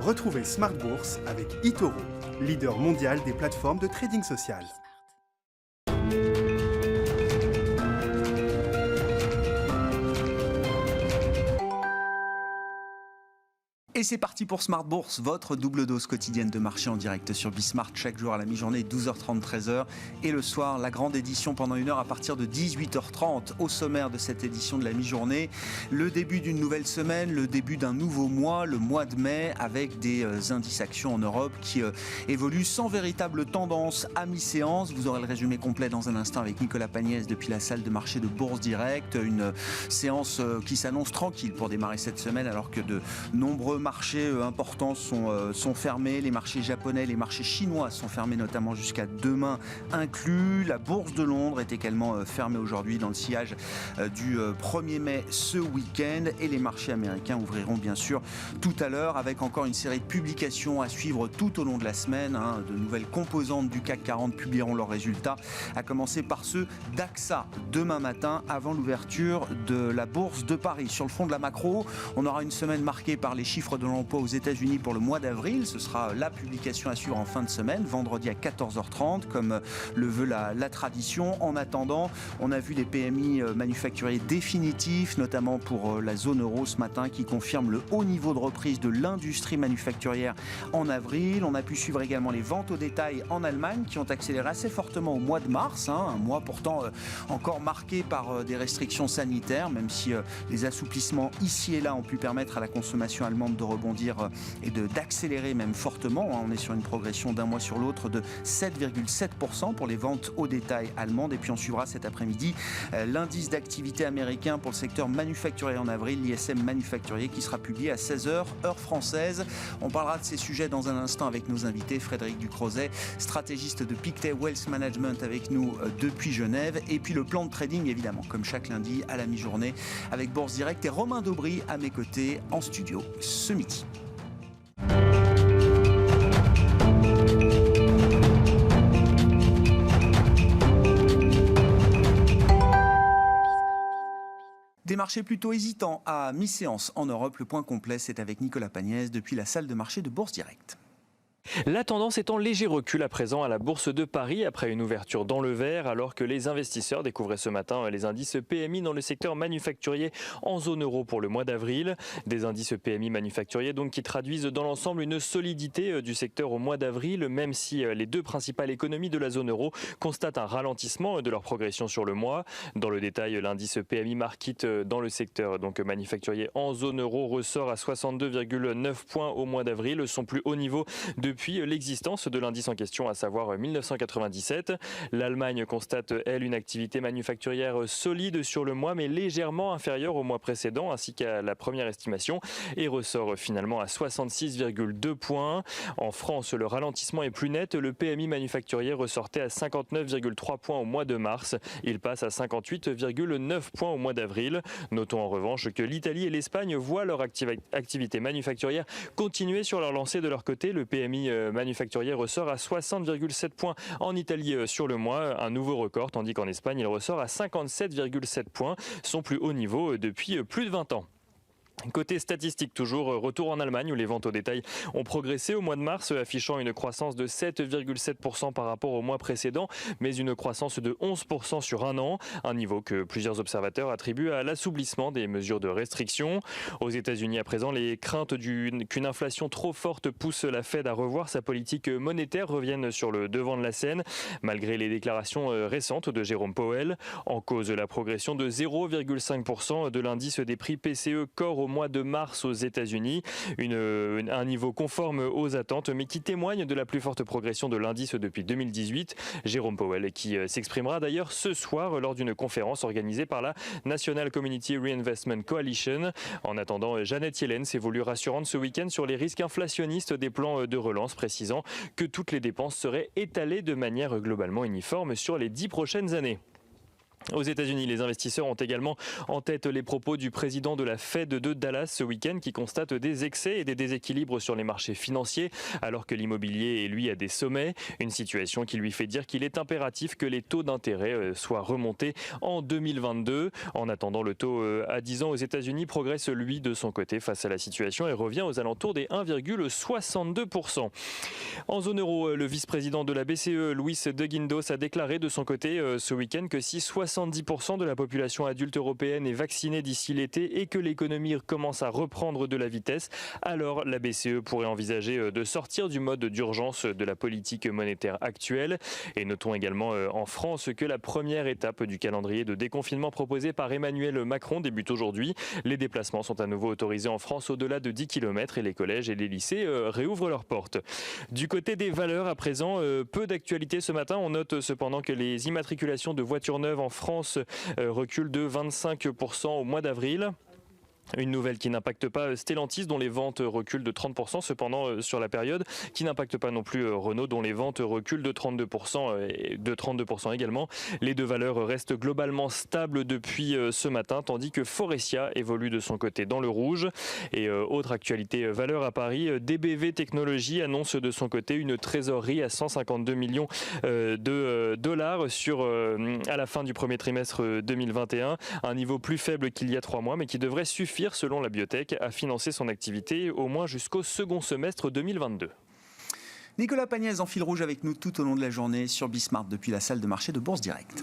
Retrouvez Smart Bourse avec eToro, leader mondial des plateformes de trading social. Et c'est parti pour Smart Bourse, votre double dose quotidienne de marché en direct sur Bismart, chaque jour à la mi-journée, 12h30, 13h. Et le soir, la grande édition pendant 1 heure à partir de 18h30. Au sommaire de cette édition de la mi-journée, le début d'une nouvelle semaine, le début d'un nouveau mois, le mois de mai, avec des indices actions en Europe qui évoluent sans véritable tendance à mi-séance. Vous aurez le résumé complet dans un instant avec Nicolas Pagnès depuis la salle de marché de Bourse Direct. Une séance qui s'annonce tranquille pour démarrer cette semaine alors que de nombreux marchés importants sont fermés. Les marchés japonais, les marchés chinois sont fermés notamment jusqu'à demain inclus. La bourse de Londres est également fermée aujourd'hui dans le sillage du 1er mai ce week-end. Et les marchés américains ouvriront bien sûr tout à l'heure avec encore une série de publications à suivre tout au long de la semaine. De nouvelles composantes du CAC 40 publieront leurs résultats, à commencer par ceux d'AXA demain matin avant l'ouverture de la bourse de Paris. Sur le front de la macro, on aura une semaine marquée par les chiffres de l'emploi aux États-Unis pour le mois d'avril. Ce sera la publication à suivre en fin de semaine, vendredi à 14h30, comme le veut la tradition. En attendant, on a vu les PMI manufacturiers définitifs, notamment pour la zone euro ce matin, qui confirme le haut niveau de reprise de l'industrie manufacturière en avril. On a pu suivre également les ventes au détail en Allemagne, qui ont accéléré assez fortement au mois de mars, un mois pourtant encore marqué par des restrictions sanitaires, même si les assouplissements ici et là ont pu permettre à la consommation allemande de rebondir et d'accélérer même fortement. On est sur une progression d'un mois sur l'autre de 7,7% pour les ventes au détail allemandes. Et puis on suivra cet après-midi l'indice d'activité américain pour le secteur manufacturier en avril, l'ISM manufacturier, qui sera publié à 16h heure française. On parlera de ces sujets dans un instant avec nos invités. Frédéric Ducrozet, stratégiste de Pictet Wealth Management, avec nous depuis Genève. Et puis le plan de trading, évidemment, comme chaque lundi à la mi-journée avec Bourse Direct et Romain Daubry à mes côtés en studio ce midi. Des marchés plutôt hésitants à mi-séance en Europe. Le point complet, c'est avec Nicolas Pagnès depuis la salle de marché de Bourse Direct. La tendance est en léger recul à présent à la Bourse de Paris après une ouverture dans le vert, alors que les investisseurs découvraient ce matin les indices PMI dans le secteur manufacturier en zone euro pour le mois d'avril. Des indices PMI manufacturiers donc qui traduisent dans l'ensemble une solidité du secteur au mois d'avril, même si les deux principales économies de la zone euro constatent un ralentissement de leur progression sur le mois. Dans le détail, l'indice PMI Market dans le secteur donc manufacturier en zone euro ressort à 62,9 points au mois d'avril, son plus haut niveau depuis l'existence de l'indice en question, à savoir 1997. L'Allemagne constate, elle, une activité manufacturière solide sur le mois, mais légèrement inférieure au mois précédent, ainsi qu'à la première estimation, et ressort finalement à 66,2 points. En France, le ralentissement est plus net. Le PMI manufacturier ressortait à 59,3 points au mois de mars. Il passe à 58,9 points au mois d'avril. Notons en revanche que l'Italie et l'Espagne voient leur activité manufacturière continuer sur leur lancée de leur côté. Le PMI manufacturier ressort à 60,7 points en Italie sur le mois, un nouveau record, tandis qu'en Espagne, il ressort à 57,7 points, son plus haut niveau depuis plus de 20 ans. Côté statistique toujours, retour en Allemagne où les ventes au détail ont progressé au mois de mars, affichant une croissance de 7,7% par rapport au mois précédent, mais une croissance de 11% sur un an, un niveau que plusieurs observateurs attribuent à l'assouplissement des mesures de restriction. Aux États-Unis à présent, les craintes qu'une inflation trop forte pousse la Fed à revoir sa politique monétaire reviennent sur le devant de la scène, malgré les déclarations récentes de Jérôme Powell. En cause, la progression de 0,5% de l'indice des prix PCE Core au mois de mars aux États-Unis, un niveau conforme aux attentes, mais qui témoigne de la plus forte progression de l'indice depuis 2018. Jérôme Powell, qui s'exprimera d'ailleurs ce soir lors d'une conférence organisée par la National Community Reinvestment Coalition. En attendant, Janet Yellen s'est voulue rassurante ce week-end sur les risques inflationnistes des plans de relance, précisant que toutes les dépenses seraient étalées de manière globalement uniforme sur les 10 prochaines années. Aux États-Unis, les investisseurs ont également en tête les propos du président de la Fed de Dallas ce week-end qui constate des excès et des déséquilibres sur les marchés financiers alors que l'immobilier est lui à des sommets. Une situation qui lui fait dire qu'il est impératif que les taux d'intérêt soient remontés en 2022. En attendant, le taux à 10 ans aux États-Unis progresse lui de son côté face à la situation et revient aux alentours des 1,62%. En zone euro, le vice-président de la BCE, Luis de Guindos, a déclaré de son côté ce week-end que si 70% de la population adulte européenne est vaccinée d'ici l'été et que l'économie commence à reprendre de la vitesse, alors la BCE pourrait envisager de sortir du mode d'urgence de la politique monétaire actuelle. Et notons également en France que la première étape du calendrier de déconfinement proposé par Emmanuel Macron débute aujourd'hui. Les déplacements sont à nouveau autorisés en France au-delà de 10 km et les collèges et les lycées réouvrent leurs portes. Du côté des valeurs à présent, peu d'actualité ce matin. On note cependant que les immatriculations de voitures neuves en France recule de 25% au mois d'avril. Une nouvelle qui n'impacte pas Stellantis dont les ventes reculent de 30% cependant sur la période, qui n'impacte pas non plus Renault dont les ventes reculent de 32% et de 32% également. Les deux valeurs restent globalement stables depuis ce matin tandis que Forestia évolue de son côté dans le rouge. Et autre actualité valeur à Paris, DBV Technologies annonce de son côté une trésorerie à 152 millions de dollars à la fin du premier trimestre 2021, un niveau plus faible qu'il y a 3 mois mais qui devrait suffire selon la biotech à financer son activité au moins jusqu'au second semestre 2022. Nicolas Pagnès en fil rouge avec nous tout au long de la journée sur Bismart depuis la salle de marché de Bourse Direct.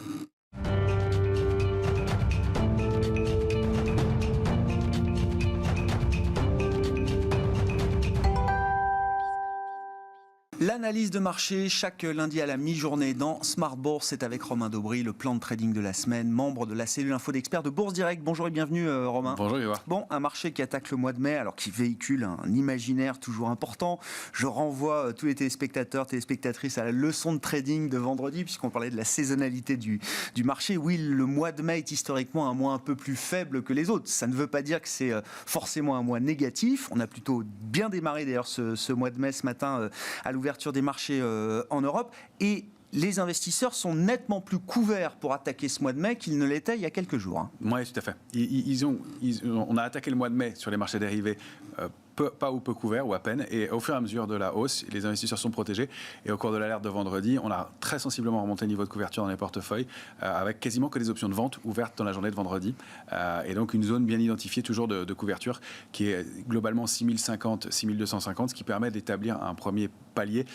L'analyse de marché chaque lundi à la mi-journée dans Smart Bourse, c'est avec Romain Daubry, le plan de trading de la semaine, membre de la cellule info d'experts de Bourse Direct. Bonjour et bienvenue Romain. Bonjour Yves. Bon, un marché qui attaque le mois de mai, alors qui véhicule un imaginaire toujours important. Je renvoie tous les téléspectateurs, téléspectatrices à la leçon de trading de vendredi, puisqu'on parlait de la saisonnalité du marché. Oui, le mois de mai est historiquement un mois un peu plus faible que les autres. Ça ne veut pas dire que c'est forcément un mois négatif. On a plutôt bien démarré d'ailleurs ce mois de mai ce matin à l'ouverture des marchés en Europe et les investisseurs sont nettement plus couverts pour attaquer ce mois de mai qu'ils ne l'étaient il y a quelques jours. Oui, tout à fait. On a attaqué le mois de mai sur les marchés dérivés pas ou peu couverts ou à peine, et au fur et à mesure de la hausse, les investisseurs sont protégés, et au cours de l'alerte de vendredi, on a très sensiblement remonté le niveau de couverture dans les portefeuilles, avec quasiment que des options de vente ouvertes dans la journée de vendredi, et donc une zone bien identifiée toujours de couverture, qui est globalement 6050, 6250, ce qui permet d'établir un premier palier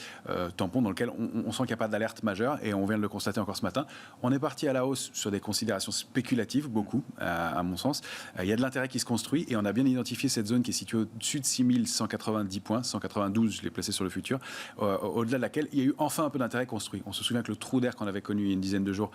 tampon dans lequel on sent qu'il n'y a pas d'alerte majeure, et on vient de le constater encore ce matin. On est parti à la hausse sur des considérations spéculatives, beaucoup, à mon sens. Il y a de l'intérêt qui se construit, et on a bien identifié cette zone qui est située au-dessus de 6190 points, 192, je l'ai placé sur le futur, au-delà de laquelle il y a eu enfin un peu d'intérêt construit. On se souvient que le trou d'air qu'on avait connu il y a une dizaine de jours,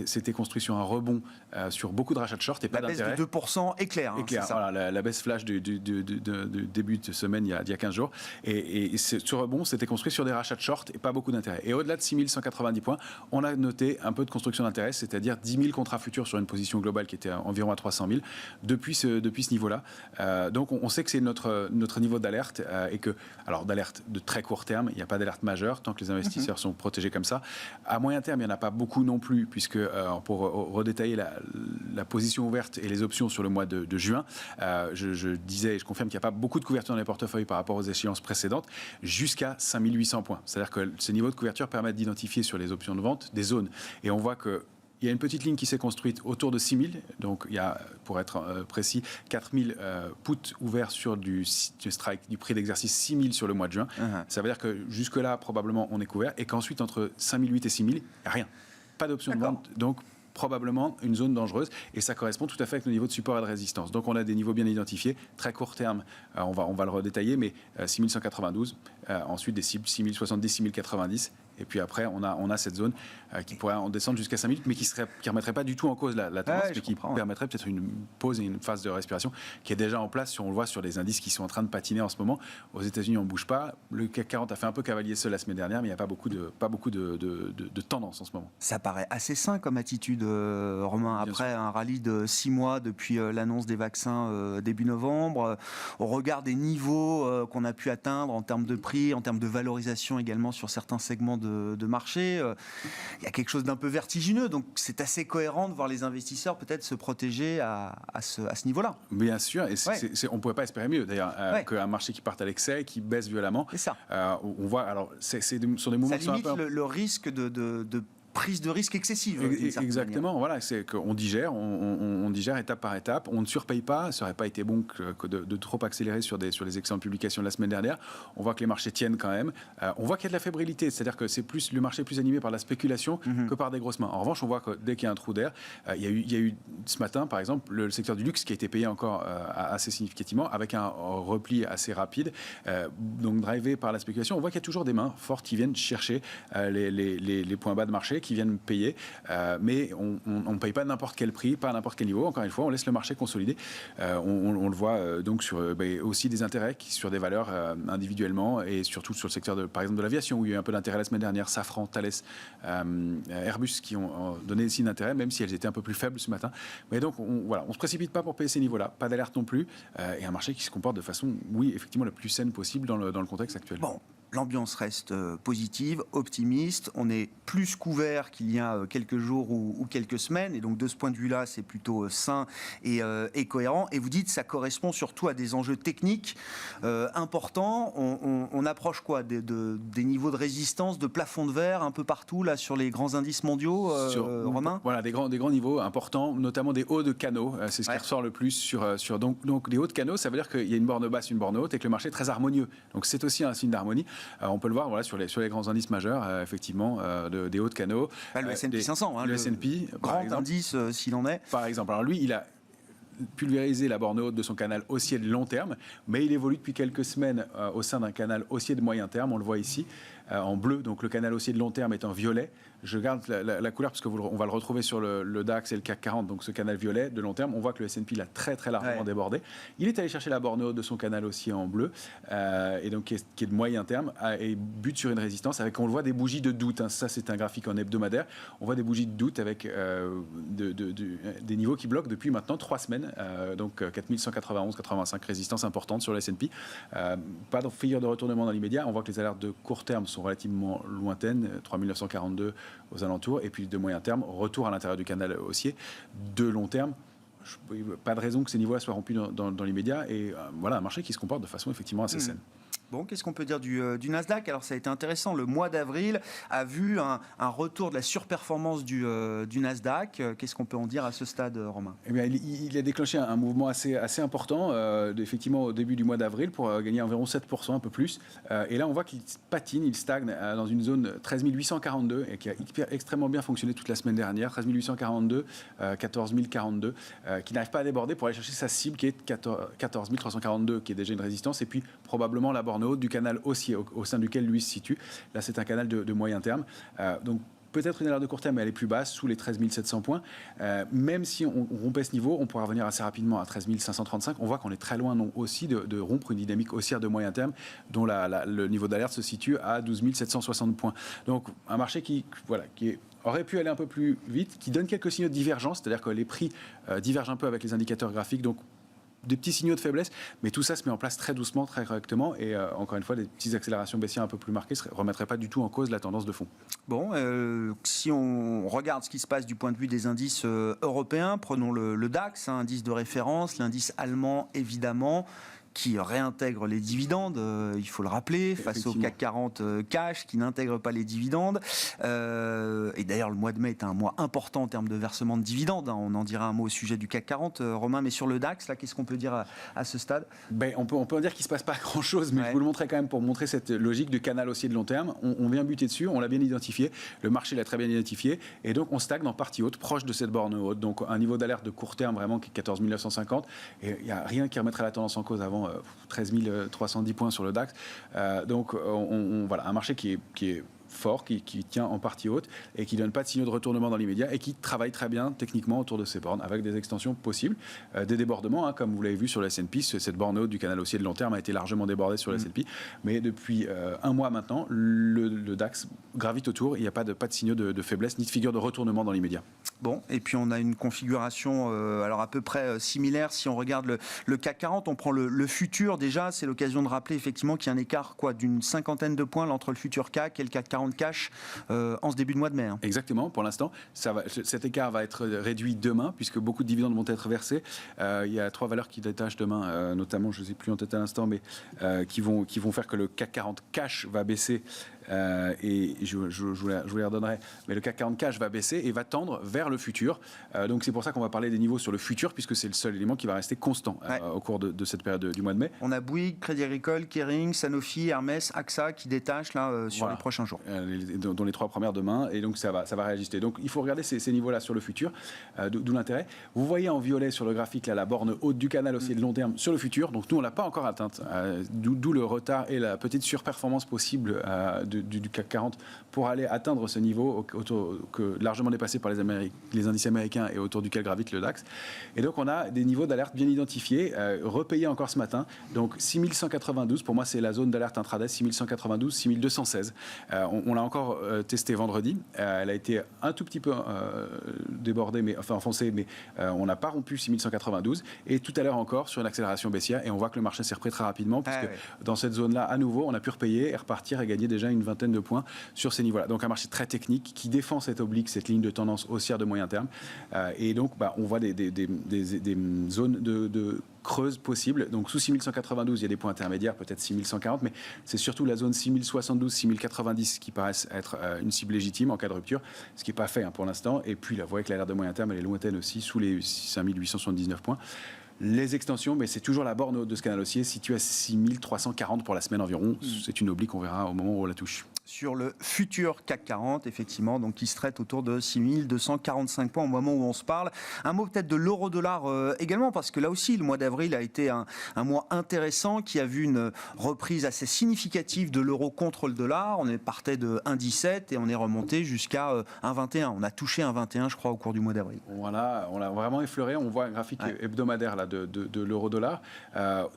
s'était construit sur un rebond, sur beaucoup de rachats de short et pas d'intérêt. La baisse de 2% est claire. C'est ça. Voilà, la baisse flash du début de semaine il y a 15 jours. Et ce rebond s'était construit sur des rachats de short et pas beaucoup d'intérêt. Et au-delà de 6190 points, on a noté un peu de construction d'intérêt, c'est-à-dire 10 000 contrats futurs sur une position globale qui était environ à 300 000 depuis ce niveau-là. Donc on sait que c'est notre niveau d'alerte et que, alors d'alerte de très court terme, il n'y a pas d'alerte majeure tant que les investisseurs sont protégés comme ça. À moyen terme, il n'y en a pas beaucoup non plus, puisque pour redétailler la position ouverte et les options sur le mois de juin, je disais et je confirme qu'il n'y a pas beaucoup de couverture dans les portefeuilles par rapport aux échéances précédentes, jusqu'à 5800 points. C'est-à-dire que ces niveaux de couverture permettent d'identifier sur les options de vente des zones. Et on voit que il y a une petite ligne qui s'est construite autour de 6000, donc il y a, pour être précis, 4000 puts ouverts sur du strike, du prix d'exercice 6000 sur le mois de juin. Ça veut dire que jusque-là, probablement, on est couvert, et qu'ensuite, entre 5008 et 6000, il n'y a rien. Pas d'option de vente, donc probablement une zone dangereuse, et ça correspond tout à fait avec le niveau de support et de résistance. Donc on a des niveaux bien identifiés, très court terme, on va le redétailler, mais 6192, ensuite des cibles 6070, 6090, et puis après on a cette zone qui pourrait en descendre jusqu'à 5000, mais qui ne remettrait pas du tout en cause la tendance, mais qui permettrait peut-être une pause et une phase de respiration qui est déjà en place, si on le voit sur les indices qui sont en train de patiner en ce moment. Aux États-Unis, on ne bouge pas. Le CAC 40 a fait un peu cavalier seul la semaine dernière, mais il n'y a pas beaucoup de tendance en ce moment. Ça paraît assez sain comme attitude, Romain, après un rallye de 6 mois depuis l'annonce des vaccins début novembre, au regard des niveaux qu'on a pu atteindre en termes de prix, en termes de valorisation également sur certains segments de marché. Il y a quelque chose d'un peu vertigineux, donc c'est assez cohérent de voir les investisseurs peut-être se protéger à ce niveau-là. Bien sûr, et on ne pouvait pas espérer mieux d'ailleurs, qu'un marché qui parte à l'excès, qui baisse violemment. C'est ça. On voit, alors, sur des mouvements ça qui sont limite un peu... le risque de prise de risque excessive. Exactement, voilà, c'est qu'on digère, on digère étape par étape, on ne surpaye pas, ça n'aurait pas été bon que de trop accélérer sur les excellentes publications de la semaine dernière. On voit que les marchés tiennent quand même, on voit qu'il y a de la fébrilité, c'est-à-dire que c'est plus le marché est plus animé par la spéculation que par des grosses mains. En revanche, on voit que dès qu'il y a un trou d'air, il y a eu ce matin, par exemple, le secteur du luxe qui a été payé encore assez significativement, avec un repli assez rapide, donc drivé par la spéculation. On voit qu'il y a toujours des mains fortes qui viennent chercher les points bas de marché, qui viennent payer, mais on ne paye pas n'importe quel prix, pas à n'importe quel niveau. Encore une fois, on laisse le marché consolider. On le voit donc sur aussi des intérêts sur des valeurs individuellement et surtout sur le secteur par exemple de l'aviation où il y a eu un peu d'intérêt la semaine dernière, Safran, Thales, Airbus qui ont donné des signes d'intérêt, même si elles étaient un peu plus faibles ce matin. Mais donc on se précipite pas pour payer ces niveaux-là, pas d'alerte non plus, et un marché qui se comporte de façon, oui, effectivement, la plus saine possible dans le contexte actuel. Bon. L'ambiance reste positive, optimiste. On est plus couvert qu'il y a quelques jours ou quelques semaines. Et donc, de ce point de vue-là, c'est plutôt sain et cohérent. Et vous dites que ça correspond surtout à des enjeux techniques importants. On approche quoi des niveaux de résistance, de plafond de verre un peu partout, là, sur les grands indices mondiaux, Romain ? Voilà, des grands niveaux importants, notamment des hauts de canaux. C'est ce qui ressort le plus donc des hauts de canaux, ça veut dire qu'il y a une borne basse, une borne haute et que le marché est très harmonieux. Donc, c'est aussi un signe d'harmonie. On peut le voir sur les grands indices majeurs, effectivement, des hauts de canaux. Le S&P 500, le S&P, grand indice s'il en est. Par exemple. Alors lui, il a pulvériser la borne haute de son canal haussier de long terme, mais il évolue depuis quelques semaines au sein d'un canal haussier de moyen terme, on le voit ici, en bleu, donc le canal haussier de long terme est en violet. Je garde la couleur parce qu'on va le retrouver sur le DAX et le CAC 40, donc ce canal violet de long terme. On voit que le S&P l'a très très largement débordé. Il est allé chercher la borne haute de son canal haussier en bleu, et donc qui est de moyen terme, et bute sur une résistance avec, on le voit, des bougies de doute. Hein. Ça, c'est un graphique en hebdomadaire. On voit des bougies de doute avec des niveaux qui bloquent depuis maintenant 3 semaines. Donc 4191-85 résistance importante sur le S&P. Pas de figure de retournement dans l'immédiat. On voit que les alertes de court terme sont relativement lointaines, 3942 aux alentours, et puis de moyen terme, retour à l'intérieur du canal haussier. De long terme, pas de raison que ces niveaux-là soient rompus dans l'immédiat, et voilà un marché qui se comporte de façon effectivement assez saine. Bon, qu'est-ce qu'on peut dire du Nasdaq ? Alors, ça a été intéressant. Le mois d'avril a vu un retour de la surperformance du Nasdaq. Qu'est-ce qu'on peut en dire à ce stade, Romain ? Eh bien, il a déclenché un mouvement assez important, effectivement, au début du mois d'avril, pour gagner environ 7%, un peu plus. Et là, on voit qu'il patine, il stagne dans une zone 13 842, et qui a extrêmement bien fonctionné toute la semaine dernière. 13 842, 14 042, qui n'arrive pas à déborder pour aller chercher sa cible, qui est 14 342, qui est déjà une résistance, et puis probablement la borne haute du canal haussier au sein duquel lui se situe. Là, c'est un canal de moyen terme. Donc, peut-être une alerte de court terme, mais elle est plus basse, sous les 13 700 points. Même si on rompait ce niveau, on pourra revenir assez rapidement à 13 535. On voit qu'on est très loin aussi de rompre une dynamique haussière de moyen terme, dont le niveau d'alerte se situe à 12 760 points. Donc, un marché qui aurait pu aller un peu plus vite, qui donne quelques signaux de divergence, c'est-à-dire que les prix divergent un peu avec les indicateurs graphiques. Donc, des petits signaux de faiblesse, mais tout ça se met en place très doucement, très correctement, et encore une fois, des petites accélérations baissières un peu plus marquées ne remettraient pas du tout en cause la tendance de fond. Bon, si on regarde ce qui se passe du point de vue des indices européens, prenons le DAX, indice de référence, l'indice allemand évidemment, qui réintègre les dividendes, il faut le rappeler, face au CAC 40 cash, qui n'intègre pas les dividendes. Et d'ailleurs, le mois de mai est un mois important en termes de versement de dividendes. On en dira un mot au sujet du CAC 40, Romain, mais sur le DAX, là, qu'est-ce qu'on peut dire à ce stade ? On peut en dire qu'il ne se passe pas grand-chose, mais je vous le montrerai quand même pour montrer cette logique de canal haussier de long terme. On vient buter dessus, on l'a bien identifié, le marché l'a très bien identifié, et donc on stagne en partie haute, proche de cette borne haute. Donc un niveau d'alerte de court terme vraiment qui est 14 950, et il n'y a rien qui remettrait la tendance en cause avant 13 310 points sur le DAX. Donc voilà, un marché qui est fort, qui tient en partie haute et qui ne donne pas de signaux de retournement dans l'immédiat et qui travaille très bien techniquement autour de ces bornes avec des extensions possibles, des débordements, comme vous l'avez vu sur le S&P, cette borne haute du canal haussier de long terme a été largement débordée sur le S&P, mais depuis un mois maintenant, le DAX gravite autour, il n'y a pas de signaux de faiblesse ni de figure de retournement dans l'immédiat. Bon, et puis on a une configuration alors à peu près similaire. Si on regarde le CAC 40, on prend le futur déjà, c'est l'occasion de rappeler effectivement qu'il y a un écart d'une cinquantaine de points entre le futur CAC et le CAC 40 cash en ce début de mois de mai. Exactement, pour l'instant, cet écart va être réduit demain puisque beaucoup de dividendes vont être versés. Il y a 3 valeurs qui détachent demain, notamment, je ne sais plus en tête à l'instant, mais qui vont faire que le CAC 40 cash va baisser. Et je vous les redonnerai, mais le CAC 40 cash va baisser et va tendre vers le futur. Donc c'est pour ça qu'on va parler des niveaux sur le futur, puisque c'est le seul élément qui va rester constant au cours de cette période du mois de mai. On a Bouygues, Crédit Agricole, Kering, Sanofi, Hermès, AXA qui détachent là sur les prochains jours. Dont les 3 premières demain, et donc ça va réajuster. Donc il faut regarder ces niveaux-là sur le futur, d'où l'intérêt. Vous voyez en violet sur le graphique là, la borne haute du canal haussier de long terme sur le futur, donc nous on ne l'a pas encore atteinte, d'où le retard et la petite surperformance possible du CAC 40 pour aller atteindre ce niveau largement dépassé par les indices américains et autour duquel gravite le DAX. Et donc on a des niveaux d'alerte bien identifiés, repayés encore ce matin. Donc 6192, pour moi c'est la zone d'alerte intraday, 6192, 6216. On l'a encore testé vendredi. Elle a été un tout petit peu débordée, enfoncée, mais on n'a pas rompu 6192. Et tout à l'heure encore sur une accélération baissière. Et on voit que le marché s'est repris très rapidement, puisque dans cette zone-là, à nouveau, on a pu repayer et repartir et gagner déjà une vingtaine de points sur ces niveaux-là. Donc un marché très technique qui défend cette oblique, cette ligne de tendance haussière de moyen terme. Et donc on voit des zones de creuse possible. Donc sous 6192, il y a des points intermédiaires, peut-être 6140, mais c'est surtout la zone 6072, 6090 qui paraissent être une cible légitime en cas de rupture, ce qui n'est pas fait pour l'instant. Et puis vous voyez que l'alerte de moyen terme, elle est lointaine aussi, sous les 5879 points. Les extensions, mais c'est toujours la borne haute de ce canal haussier, située à 6340 pour la semaine environ. C'est une oblique, on verra au moment où on la touche. Sur le futur CAC 40, effectivement, donc qui se traite autour de 6245 points au moment où on se parle. Un mot peut-être de l'euro-dollar également, parce que là aussi, le mois d'avril a été un mois intéressant qui a vu une reprise assez significative de l'euro contre le dollar. On est partait de 1,17 et on est remonté jusqu'à 1,21. On a touché 1,21, je crois, au cours du mois d'avril. Voilà, on l'a vraiment effleuré. On voit un graphique hebdomadaire là, de l'euro-dollar.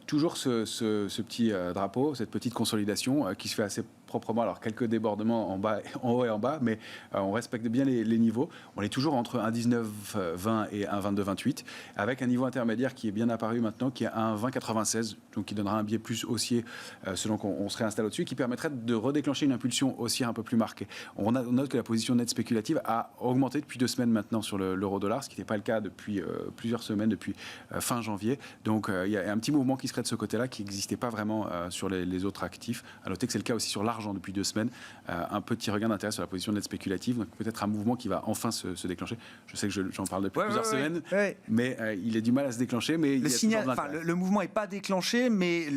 Toujours ce petit drapeau, cette petite consolidation qui se fait assez proprement. Alors, quelques débordements en haut et en bas, mais on respecte bien les niveaux. On est toujours entre 1,1920 et 1,2228, avec un niveau intermédiaire qui est bien apparu maintenant, qui est 1,2096, donc qui donnera un biais plus haussier selon qu'on se réinstalle au-dessus, qui permettrait de redéclencher une impulsion haussière un peu plus marquée. On note que la position nette spéculative a augmenté depuis 2 semaines maintenant sur l'euro-dollar, ce qui n'était pas le cas depuis plusieurs semaines, depuis fin janvier. Donc, il y a un petit mouvement qui serait de ce côté-là, qui n'existait pas vraiment sur les autres actifs. À noter que c'est le cas aussi sur l'argent depuis 2 semaines. Un petit regain d'intérêt sur la position nette spéculative, donc peut-être un mouvement qui va enfin se déclencher. Je sais que j'en parle depuis plusieurs semaines, mais il a du mal à se déclencher. Mais le mouvement n'est pas déclenché, mais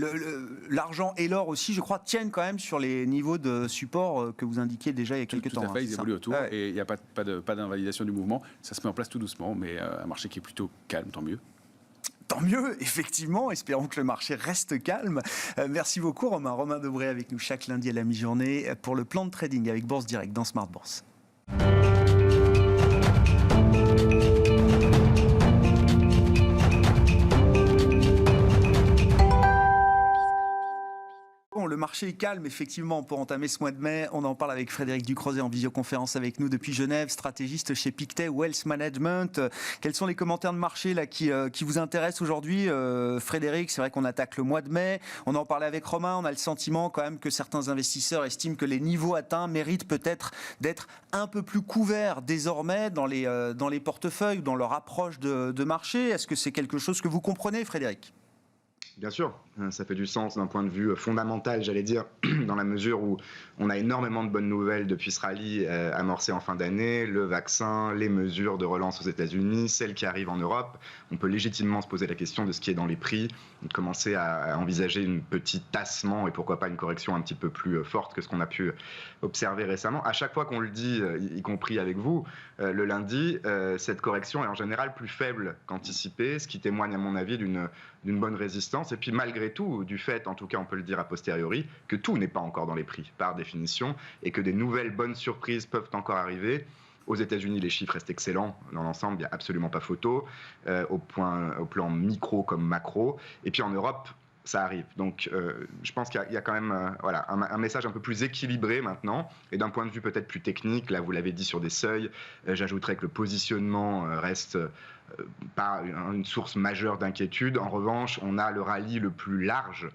l'argent et l'or aussi, je crois, tiennent quand même sur les niveaux de support que vous indiquiez déjà il y a quelques temps. Tout à fait, ils évoluent autour et il n'y a pas d'invalidation du mouvement. Ça se met en place tout doucement, mais un marché qui est plutôt calme, tant mieux. Tant mieux, effectivement. Espérons que le marché reste calme. Merci beaucoup, Romain. Romain Debré avec nous chaque lundi à la mi-journée pour le plan de trading avec Bourse Direct dans Smart Bourse. Le marché est calme, effectivement, pour entamer ce mois de mai. On en parle avec Frédéric Ducrozet en visioconférence avec nous depuis Genève, stratégiste chez Pictet Wealth Management. Quels sont les commentaires de marché là, qui vous intéressent aujourd'hui, Frédéric? C'est vrai qu'on attaque le mois de mai. On en parlait avec Romain. On a le sentiment quand même que certains investisseurs estiment que les niveaux atteints méritent peut-être d'être un peu plus couverts désormais dans les portefeuilles, dans leur approche de marché. Est-ce que c'est quelque chose que vous comprenez, Frédéric? Bien sûr, ça fait du sens d'un point de vue fondamental, j'allais dire, dans la mesure où on a énormément de bonnes nouvelles depuis ce rallye amorcé en fin d'année, le vaccin, les mesures de relance aux États-Unis, celles qui arrivent en Europe. On peut légitimement se poser la question de ce qui est dans les prix, de commencer à envisager une petite tassement et pourquoi pas une correction un petit peu plus forte que ce qu'on a pu observer récemment. À chaque fois qu'on le dit, y compris avec vous, le lundi, cette correction est en général plus faible qu'anticipée, ce qui témoigne à mon avis d'une bonne résistance. Et puis malgré tout, du fait, en tout cas on peut le dire a posteriori, que tout n'est pas encore dans les prix par définition et que des nouvelles bonnes surprises peuvent encore arriver. Aux États-Unis, les chiffres restent excellents dans l'ensemble, il n'y a absolument pas photo, au plan micro comme macro. Et puis en Europe, ça arrive. Donc, je pense qu'il y a quand même voilà, un message un peu plus équilibré maintenant. Et d'un point de vue peut-être plus technique, là, vous l'avez dit sur des seuils, j'ajouterais que le positionnement reste pas une source majeure d'inquiétude. En revanche, on a le rallye le plus large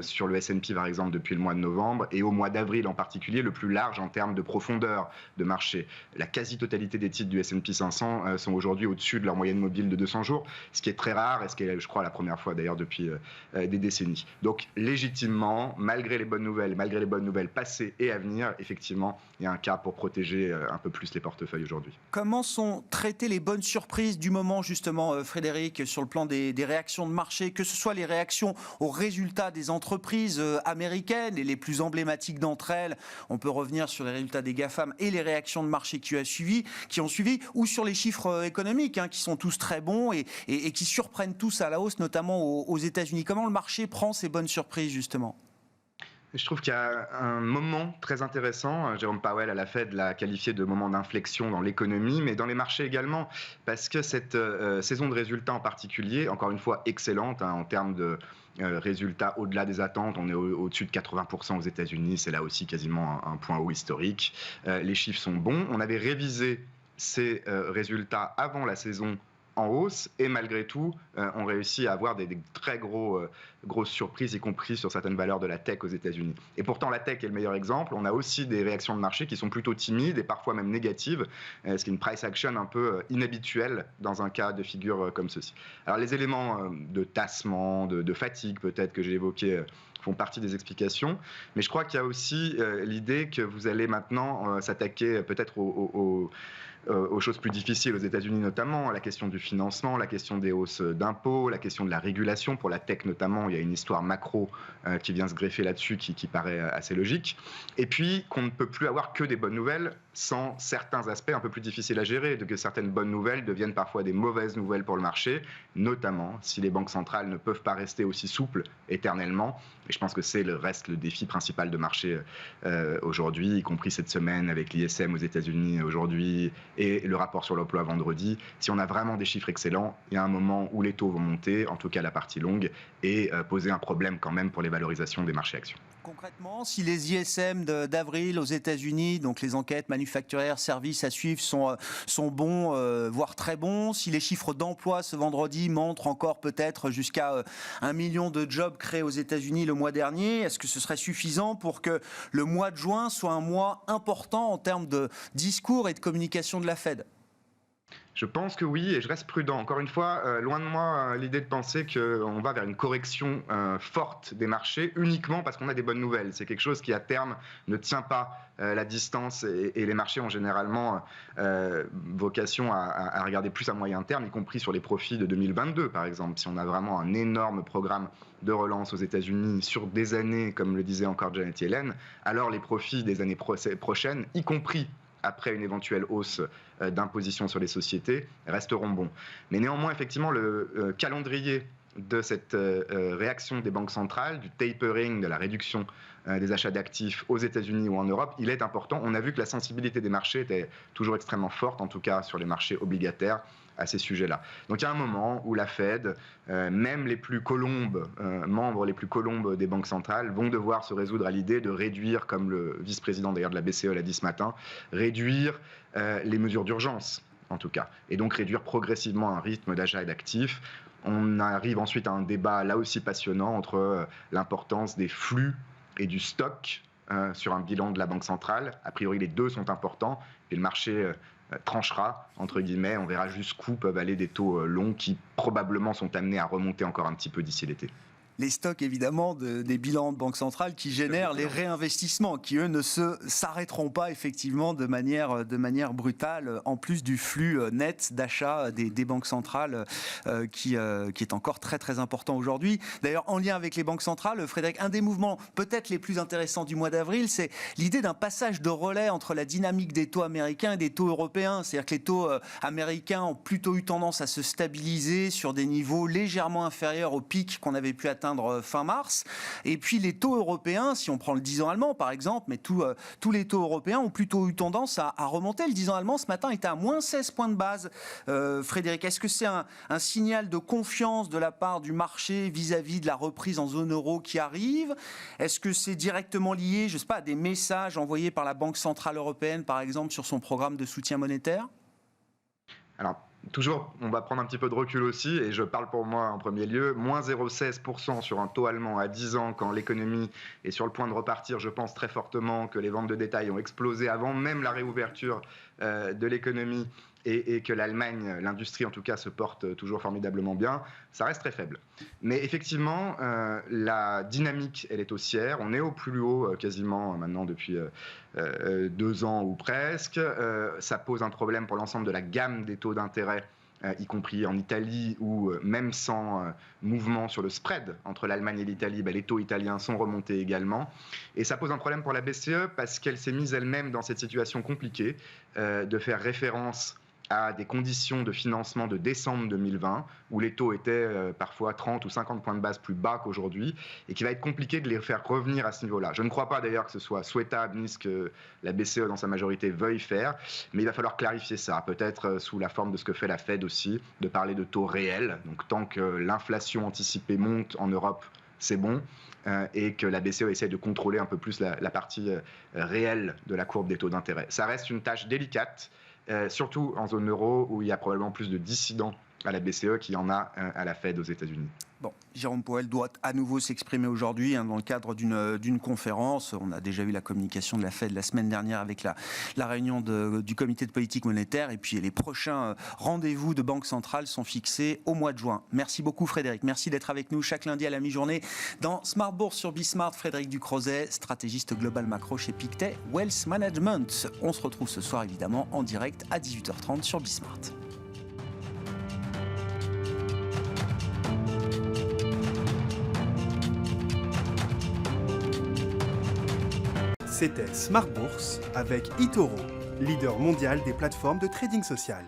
sur le S&P par exemple depuis le mois de novembre et au mois d'avril en particulier le plus large en termes de profondeur de marché. La quasi-totalité des titres du S&P 500 sont aujourd'hui au-dessus de leur moyenne mobile de 200 jours, ce qui est très rare et ce qui est je crois la première fois d'ailleurs depuis des décennies. Donc légitimement, malgré les bonnes nouvelles passées et à venir, effectivement, il y a un cas pour protéger un peu plus les portefeuilles aujourd'hui. Comment sont traitées les bonnes surprises du moment justement, Frédéric, sur le plan des réactions de marché, que ce soit les réactions aux résultats des entreprises américaines et les plus emblématiques d'entre elles, on peut revenir sur les résultats des GAFAM et les réactions de marché qui ont suivi, ou sur les chiffres économiques qui sont tous très bons et qui surprennent tous à la hausse, notamment aux États-Unis. Comment le marché prend ces bonnes surprises justement ? Je trouve qu'il y a un moment très intéressant. Jérôme Powell à la Fed l'a qualifié de moment d'inflexion dans l'économie, mais dans les marchés également, parce que cette saison de résultats en particulier, encore une fois excellente en termes de résultats au-delà des attentes, on est au-dessus de 80% aux États-Unis, c'est là aussi quasiment un point haut historique. Les chiffres sont bons. On avait révisé ces résultats avant la saison en hausse et malgré tout, on réussit à avoir des très grosses surprises, y compris sur certaines valeurs de la tech aux États-Unis. Et pourtant, la tech est le meilleur exemple. On a aussi des réactions de marché qui sont plutôt timides et parfois même négatives, ce qui est une price action un peu inhabituelle dans un cas de figure comme ceci. Alors les éléments de tassement, de fatigue peut-être que j'ai évoqués font partie des explications, mais je crois qu'il y a aussi l'idée que vous allez maintenant s'attaquer peut-être aux choses plus difficiles aux États-Unis notamment, la question du financement, la question des hausses d'impôts, la question de la régulation, pour la tech notamment, il y a une histoire macro qui vient se greffer là-dessus qui paraît assez logique, et puis qu'on ne peut plus avoir que des bonnes nouvelles sans certains aspects un peu plus difficiles à gérer, que certaines bonnes nouvelles deviennent parfois des mauvaises nouvelles pour le marché, notamment si les banques centrales ne peuvent pas rester aussi souples éternellement, et je pense que c'est le défi principal de marché aujourd'hui, y compris cette semaine avec l'ISM aux États-Unis aujourd'hui et le rapport sur l'emploi vendredi. Si on a vraiment des chiffres excellents, il y a un moment où les taux vont monter, en tout cas la partie longue, et poser un problème quand même pour les valorisations des marchés actions. Concrètement, si les ISM d'avril aux États-Unis, donc les enquêtes manufacturières, services à suivre sont bons, voire très bons, si les chiffres d'emploi ce vendredi montrent encore peut-être jusqu'à 1 million de jobs créés aux États-Unis le mois dernier, est-ce que ce serait suffisant pour que le mois de juin soit un mois important en termes de discours et de communication de la Fed ? Je pense que oui, et je reste prudent. Encore une fois, loin de moi l'idée de penser qu'on va vers une correction forte des marchés uniquement parce qu'on a des bonnes nouvelles. C'est quelque chose qui, à terme, ne tient pas la distance et les marchés ont généralement vocation à regarder plus à moyen terme, y compris sur les profits de 2022, par exemple. Si on a vraiment un énorme programme de relance aux États-Unis sur des années, comme le disait encore Janet Yellen, alors les profits des années prochaines, y compris après une éventuelle hausse d'imposition sur les sociétés, resteront bons. Mais néanmoins, effectivement, le calendrier de cette réaction des banques centrales, du tapering, de la réduction des achats d'actifs aux États-Unis ou en Europe, il est important. On a vu que la sensibilité des marchés était toujours extrêmement forte, en tout cas sur les marchés obligataires, à ces sujets-là. Donc il y a un moment où la Fed, même les plus colombes, membres les plus colombes des banques centrales, vont devoir se résoudre à l'idée de réduire, comme le vice-président d'ailleurs de la BCE l'a dit ce matin, réduire les mesures d'urgence, en tout cas, et donc réduire progressivement un rythme d'achat d'actifs. On arrive ensuite à un débat là aussi passionnant entre l'importance des flux et du stock sur un bilan de la Banque centrale. A priori, les deux sont importants, et le marché tranchera, entre guillemets, on verra jusqu'où peuvent aller des taux longs qui probablement sont amenés à remonter encore un petit peu d'ici l'été. Les stocks, évidemment, des bilans de banque centrale qui génèrent les réinvestissements, qui, eux, ne s'arrêteront pas, effectivement, de manière brutale, en plus du flux net d'achat des banques centrales qui est encore très, très important aujourd'hui. D'ailleurs, en lien avec les banques centrales, Frédéric, un des mouvements peut-être les plus intéressants du mois d'avril, c'est l'idée d'un passage de relais entre la dynamique des taux américains et des taux européens. C'est-à-dire que les taux américains ont plutôt eu tendance à se stabiliser sur des niveaux légèrement inférieurs au pic qu'on avait pu atteindre atteindre fin mars. Et puis les taux européens, si on prend le 10 ans allemand par exemple, mais tous les taux européens ont plutôt eu tendance à remonter. Le 10 ans allemand ce matin était à moins 16 points de base. Frédéric, est-ce que c'est un signal de confiance de la part du marché vis-à-vis de la reprise en zone euro qui arrive? Est-ce que c'est directement lié, je sais pas, à des messages envoyés par la Banque centrale européenne par exemple sur son programme de soutien monétaire? Alors, toujours, on va prendre un petit peu de recul aussi, et je parle pour moi en premier lieu, moins 0,16% sur un taux allemand à 10 ans quand l'économie est sur le point de repartir. Je pense très fortement que les ventes de détail ont explosé avant même la réouverture de l'économie et que l'Allemagne, l'industrie en tout cas, se porte toujours formidablement bien. Ça reste très faible. Mais effectivement, la dynamique, elle est haussière. On est au plus haut quasiment maintenant depuis 2 ans ou presque. Ça pose un problème pour l'ensemble de la gamme des taux d'intérêt, y compris en Italie, où même sans mouvement sur le spread entre l'Allemagne et l'Italie, les taux italiens sont remontés également. Et ça pose un problème pour la BCE parce qu'elle s'est mise elle-même dans cette situation compliquée de faire référence à des conditions de financement de décembre 2020, où les taux étaient parfois 30 ou 50 points de base plus bas qu'aujourd'hui, et qu'il va être compliqué de les faire revenir à ce niveau-là. Je ne crois pas d'ailleurs que ce soit souhaitable, ni ce que la BCE dans sa majorité veuille faire, mais il va falloir clarifier ça, peut-être sous la forme de ce que fait la Fed aussi, de parler de taux réels. Donc tant que l'inflation anticipée monte en Europe, c'est bon, et que la BCE essaie de contrôler un peu plus la partie réelle de la courbe des taux d'intérêt. Ça reste une tâche délicate, surtout en zone euro où il y a probablement plus de dissidents à la BCE qu'il y en a à la Fed aux États-Unis. Bon, Jérôme Powell doit à nouveau s'exprimer aujourd'hui dans le cadre d'une conférence. On a déjà eu la communication de la Fed la semaine dernière avec la réunion du comité de politique monétaire. Et puis les prochains rendez-vous de Banque centrale sont fixés au mois de juin. Merci beaucoup Frédéric. Merci d'être avec nous chaque lundi à la mi-journée dans Smart Bourse sur Bismart. Frédéric Ducrozet, stratégiste global macro chez Pictet Wealth Management. On se retrouve ce soir évidemment en direct à 18h30 sur Bismart. C'était Smart Bourse avec eToro, leader mondial des plateformes de trading social.